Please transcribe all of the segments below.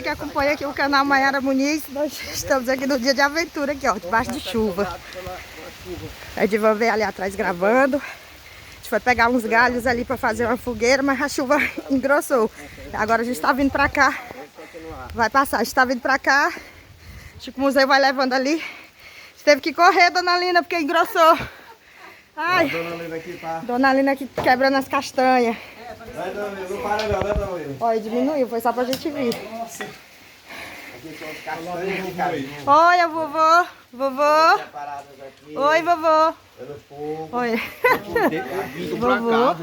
Que acompanha aqui o canal Maiara Muniz, nós estamos aqui no dia de aventura aqui, ó, debaixo de chuva. A Edivan veio ali atrás gravando. A gente foi pegar uns galhos ali para fazer uma fogueira, mas a chuva engrossou. Agora a gente está vindo para cá. Vai passar, a gente está vindo para cá. Chico Museu vai levando ali. A gente teve que correr, dona Lina, porque engrossou. Ai, dona Lina aqui quebrando as castanhas. Vai, dona Lina, não para não, né, dona Lina? Olha, diminuiu, foi só pra gente vir. Nossa. Aqui são os castanhos. Oi, vovô. Vovô. Oi, vovô. Oi. Vovô.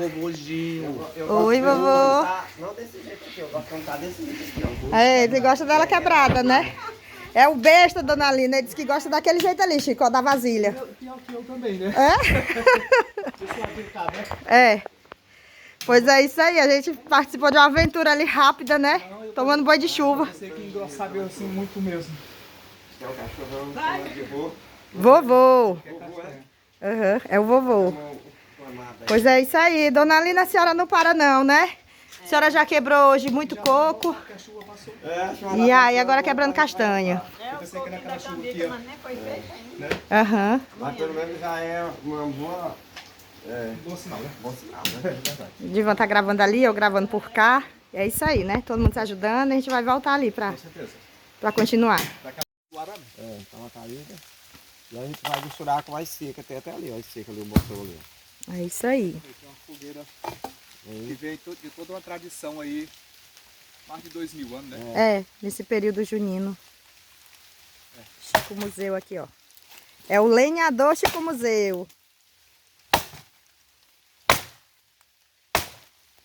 Oi, vovô. Não desse jeito aqui, eu gosto de cantar desse jeito aqui, ó. É, ele gosta dela quebrada, né? É o besta, dona Lina. Ele disse que gosta daquele jeito ali, Chico, ó, da vasilha. Pior que eu também, né? É? É. Pois é isso aí, a gente participou de uma aventura ali rápida, né? Tomando banho de chuva. Eu sei que engrossava eu assim muito mesmo. É o cachorrão de vô. Vovô. É? Uhum, é o vovô. Pois é isso aí. Dona Lina, a senhora não para não, né? A senhora já quebrou hoje muito coco. E aí agora quebrando castanha. Eu pensei que era aquela chuva aqui, ó. Aham. Mas pelo menos já é uma boa... Bom sinal, né? Bom sinal, né? O Divan tá gravando ali, eu gravando por cá. É isso aí, né? Todo mundo se ajudando. A gente vai voltar ali pra continuar. É, tá uma caída. E a gente vai misturar com mais seca, tem até ali, ó, mais seca ali, o motor ali. É isso aí. Tem uma fogueira que veio de toda uma tradição aí, mais de 2000 anos, né? É, nesse período junino. Chico Museu aqui, ó. É o lenhador Chico Museu.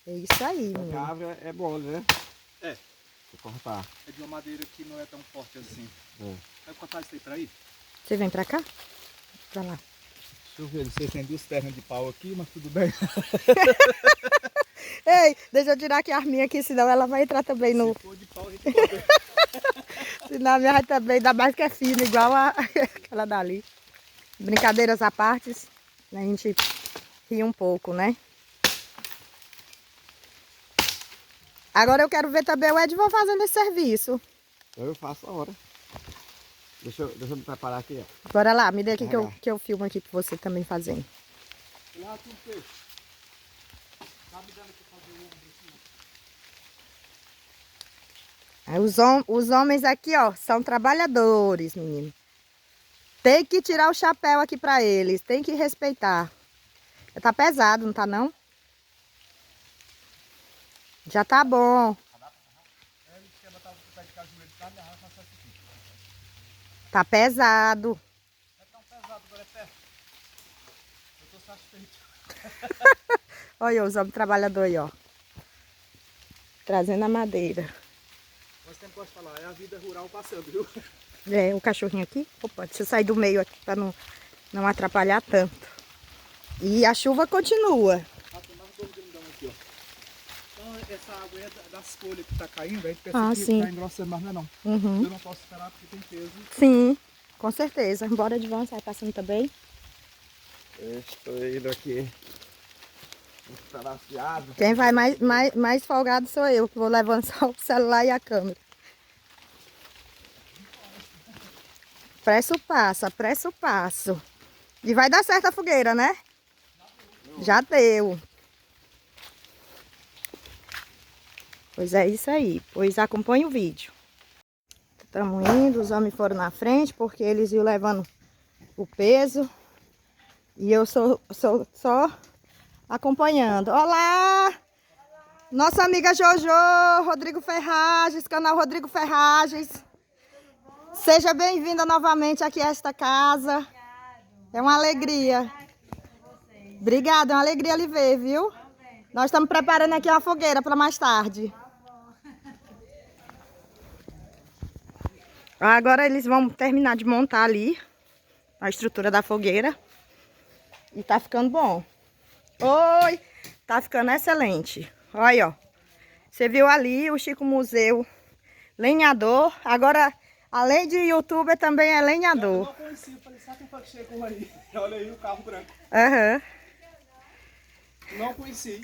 É isso aí, A menino. árvore é mole, né? É. Vou cortar. É de uma madeira que não é tão forte assim. É. Vai cortar isso aí pra aí? Você vem pra cá? Pra lá. Deixa eu ver, vocês têm duas pernas de pau aqui, mas tudo bem. Ei, deixa eu tirar aqui a arminha aqui, senão ela vai entrar também no... Se for de pau, a gente corta. Senão a minha vai também, ainda mais que é fina, igual aquela dali. Brincadeiras à parte, né? A gente ri um pouco, né? Agora eu quero ver também o Edivan fazendo esse serviço. Eu faço a hora. Deixa eu me preparar aqui, ó. Bora lá, me dê aqui que eu filmo aqui pra você também fazendo. Lá, tu fez. Tá me dando pra fazer o ombro assim, ó. Aí os homens aqui, ó, são trabalhadores, menino. Tem que tirar o chapéu aqui pra eles, tem que respeitar. Tá pesado, não tá não? Já tá bom. Tá pesado. É tão pesado, agora é perto. Eu tô satisfeito. Olha os homens trabalhadores aí, ó. Trazendo a madeira. Mas sempre posso falar, é a vida rural passando, viu? É, o cachorrinho aqui. Opa, deixa eu sair do meio aqui pra não atrapalhar tanto. E a chuva continua. Ah, tem mais um grandão aqui, ó. Então essa água é das folhas que tá caindo, a gente pensa que Sim. tá engrossando, mas não é não. Uhum. Eu não posso esperar porque tem peso. Sim, com certeza. Bora de van, sai passando também. Eu estou indo aqui. Estaraciado. Quem vai mais folgado sou eu, que vou levando só o celular e a câmera. Pressa o passo. E vai dar certo a fogueira, né? Já deu. Pois é isso aí. Pois acompanha o vídeo. Estamos indo, os homens foram na frente porque eles iam levando o peso. E eu sou só acompanhando. Olá! Nossa amiga Jojo, Rodrigo Ferragens, canal Rodrigo Ferragens. Seja bem-vinda novamente aqui a esta casa. É uma alegria. Obrigada, é uma alegria lhe ver, viu? Nós estamos preparando aqui uma fogueira para mais tarde. Agora eles vão terminar de montar ali a estrutura da fogueira. E tá ficando bom. Oi! Tá ficando excelente. Olha aí, ó. Você viu ali o Chico Museu lenhador. Agora, além de youtuber, também é lenhador. Eu não conheci, eu falei, sabe quem foi que chegou aí? Olha aí o carro branco. Aham. Não conheci.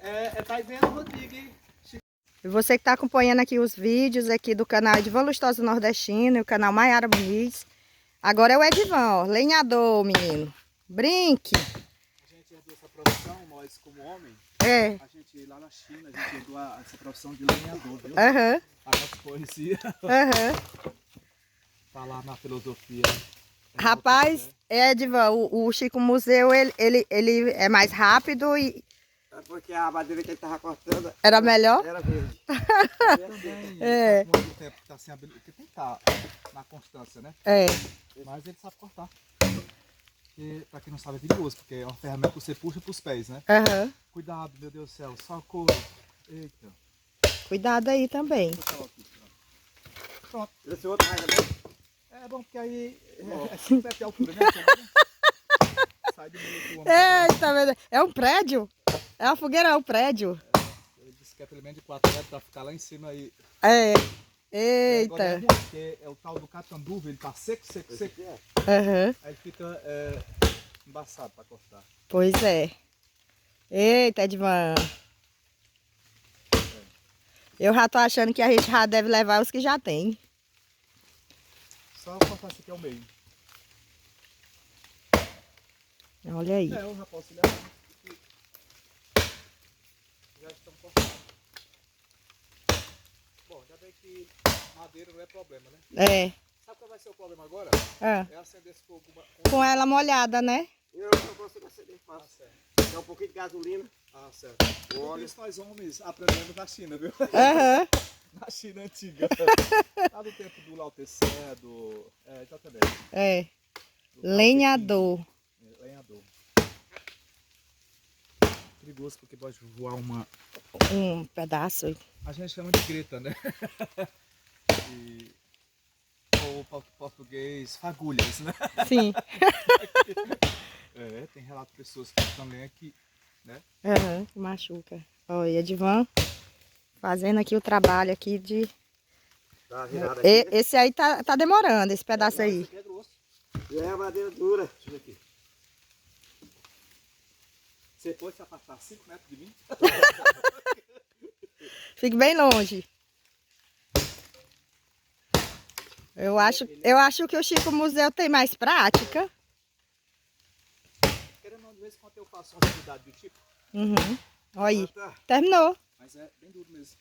É Taiveno Rodrigues. E você que está acompanhando aqui os vídeos aqui do canal Edivan Lustosa Nordestino e o canal Maiara Muniz. Agora é o Edivan, ó, lenhador, menino. Brinque. A gente herdou essa profissão, nós como homem. É. A gente lá na China, a gente herdou essa profissão de lenhador, viu? Aham. A nossa poesia Aham. tá lá na filosofia. Rapaz, Edivan, o Chico Museu, ele é mais rápido e É porque a madeira que ele tava cortando era melhor? era verde. Também, É. faz muito tempo que tá sem habilidade, porque tem que estar na constância, né? É. Mas ele sabe cortar. E pra quem não sabe é perigoso, porque é uma ferramenta que você puxa pros pés, né? Aham. Cuidado, meu Deus do céu, socorro. Eita. Cuidado aí também. Deixa eu aqui, pronto. Esse outro vai também. É bom porque aí é 5 metros de altura, né? Sai do meio do homem. Eita, meu Deus. É um prédio? É uma fogueira, é um prédio. Ele disse que é pelo menos de 4 metros pra ficar lá em cima aí. É. Agora é Eita. ruim, porque é o tal do catanduva, ele tá seco, seco, Esse seco. aqui é. Aham. Aí fica embaçado pra cortar. Pois é. Eita, Edivan. Eu já tô achando que a gente já deve levar os que já tem. Só cortar esse aqui ao meio. Olha aí. Eu já posso levar. Já estão cortando. Bom, já bem que madeira não é problema, né? É. Sabe qual vai ser o problema agora? Ah. É acender esse fogo Com ela molhada, né? Eu não consigo acender Ah, fácil. certo. Dá um pouquinho de gasolina. Ah, certo. Por Olha. isso nós homens aprendemos na China, viu? Aham. Na China antiga. Lá do tempo do Lao Tse, do... exatamente. É. Do Tao Lenhador. Te Ching. Lenhador. Perigoso porque pode voar uma... Um pedaço. A gente chama de greta, né? E... Ou português, fagulhas, né? Sim. Tem relato de pessoas que estão lenha aqui, né? Aham. Machuca. Olha, Edivan fazendo aqui o trabalho aqui de... Dá uma virada aqui. Né? Esse aí tá demorando, esse pedaço Esse aí. aqui é grosso. E é a madeira dura. Deixa eu ver aqui. Você pode se afastar 5 metros de mim? Fique bem longe. Eu acho que o Chico Museu tem mais prática. Querendo ou não, de vez em quando eu faço uma atividade do tipo, Uhum. Olha aí. Tá. Terminou. mas é bem duro mesmo.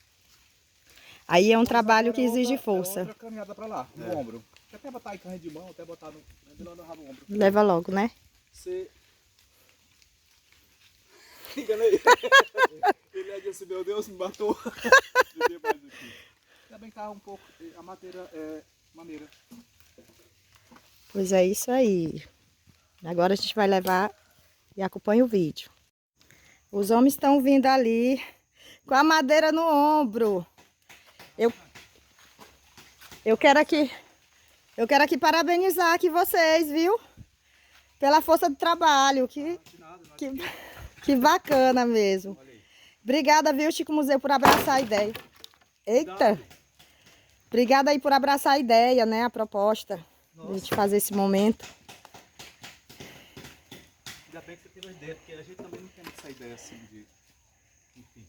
Aí é um Mas trabalho agora que é exige outra- força. É outra caminhada pra lá, no ombro. Até botar aí carne de mão, até botar no... Melhor levar no ombro. Leva logo, né? Você... Enganei. Ele é disse, meu Deus, me matou. Joguei mais aqui. Ainda bem que tá um pouco... A madeira é maneira. Pois é isso aí. Agora a gente vai levar e acompanha o vídeo. Os homens estão vindo ali com a madeira no ombro. Eu quero aqui parabenizar aqui vocês, viu? Pela força de trabalho. Que bacana mesmo. Obrigada, viu, Chico Museu, por abraçar a ideia. Eita! Obrigada aí por abraçar a ideia, né? A proposta. A gente fazer esse momento. Ainda bem que você teve a ideia, porque a gente também não tem essa ideia assim de... Enfim.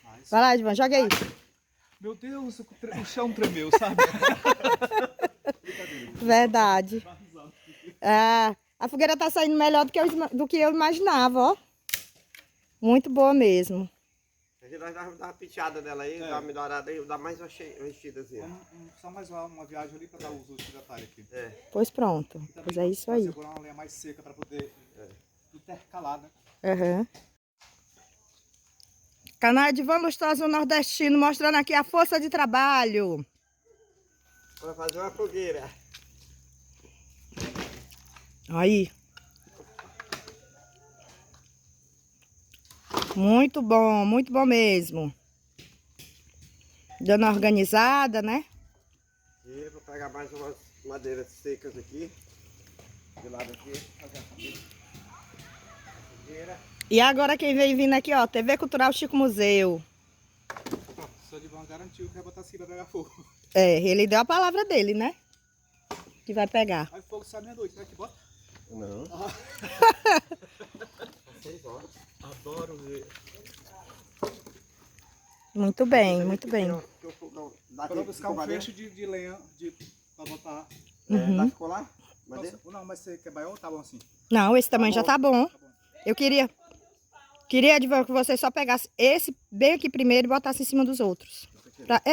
Mas... Vai lá, Edivan, joga aí. Meu Deus, o chão tremeu, sabe? Verdade. Ah, a fogueira tá saindo melhor do que eu imaginava, ó. Muito boa mesmo. A gente vai dar uma piteada nela aí, dar uma melhorada aí, dar mais uma enchidazinha. Só mais uma viagem ali para dar os outros detalhes aqui. Pois pronto. Pois é isso aí. Fazer agora uma lenha mais seca para poder intercalar, né? Aham. Canal Edivan Lustosa Nordestino, mostrando aqui a força de trabalho. Para fazer uma fogueira. Aí. Muito bom mesmo. Dando uma organizada, né? E vou pegar mais umas madeiras secas aqui. De lado aqui. Fazer a fogueira. E agora quem vem vindo aqui, ó, TV Cultural Chico Museu. O senhor Edivan garantiu que vai botar assim para pegar fogo. É, ele deu a palavra dele, né? Que vai pegar. Aí o fogo sai meia-noite, né? Que bota? Não. 6 horas. Adoro ver. Muito bem, muito bem. Para buscar um feixe de lenha para botar. Dá pra colar? Madeira? Não, mas você quer baião ou tá bom assim? Não, esse tamanho já tá bom. Tá bom. Eu queria que você só pegasse esse bem aqui primeiro e botasse em cima dos outros.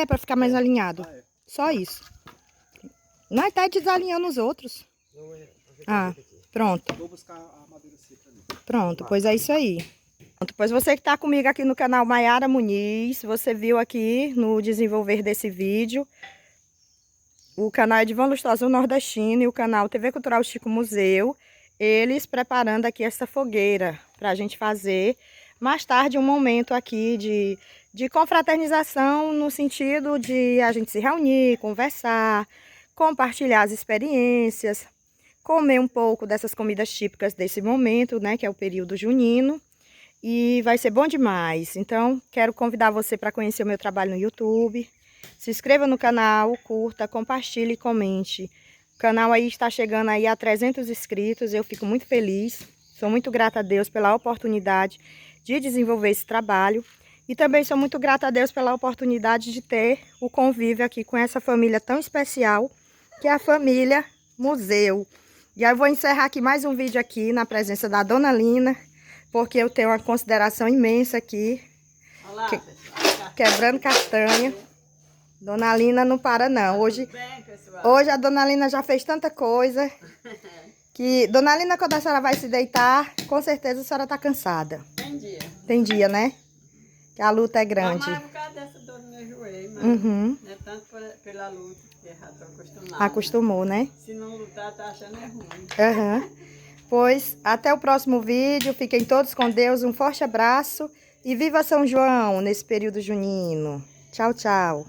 Pra ficar mais alinhado. Ah, é. Só isso. Não tá desalinhando os outros. Ah, pronto. Vou buscar a madeira seca ali. Pronto, pois é isso aí. Pronto, pois você que tá comigo aqui no canal Maiara Muniz, você viu aqui no desenvolver desse vídeo o canal Edivan Lustosa Nordestino e o canal TV Cultural Chico Museu, eles preparando aqui essa fogueira para a gente fazer mais tarde um momento aqui de confraternização, no sentido de a gente se reunir, conversar, compartilhar as experiências, comer um pouco dessas comidas típicas desse momento, né, que é o período junino, e vai ser bom demais. Então, quero convidar você para conhecer o meu trabalho no YouTube. Se inscreva no canal, curta, compartilhe e comente. O canal aí está chegando aí a 300 inscritos, eu fico muito feliz. Sou muito grata a Deus pela oportunidade de desenvolver esse trabalho. E também sou muito grata a Deus pela oportunidade de ter o convívio aqui com essa família tão especial, que é a família Museu. E aí eu vou encerrar aqui mais um vídeo aqui na presença da Dona Lina, porque eu tenho uma consideração imensa aqui. Olá, Quebrando castanha. Dona Lina não para não. Hoje a Dona Lina já fez tanta coisa que... Dona Lina, quando a senhora vai se deitar, com certeza a senhora tá cansada. Tem dia. Tem dia, né? Que a luta é grande. Mas por causa dessa dor no meu joelho, mas Uhum. não é tanto pela luta, que já estou acostumada. Acostumou, né? Se não lutar, tá achando é ruim. Uhum. Pois, até o próximo vídeo. Fiquem todos com Deus. Um forte abraço. E viva São João nesse período junino. Tchau, tchau.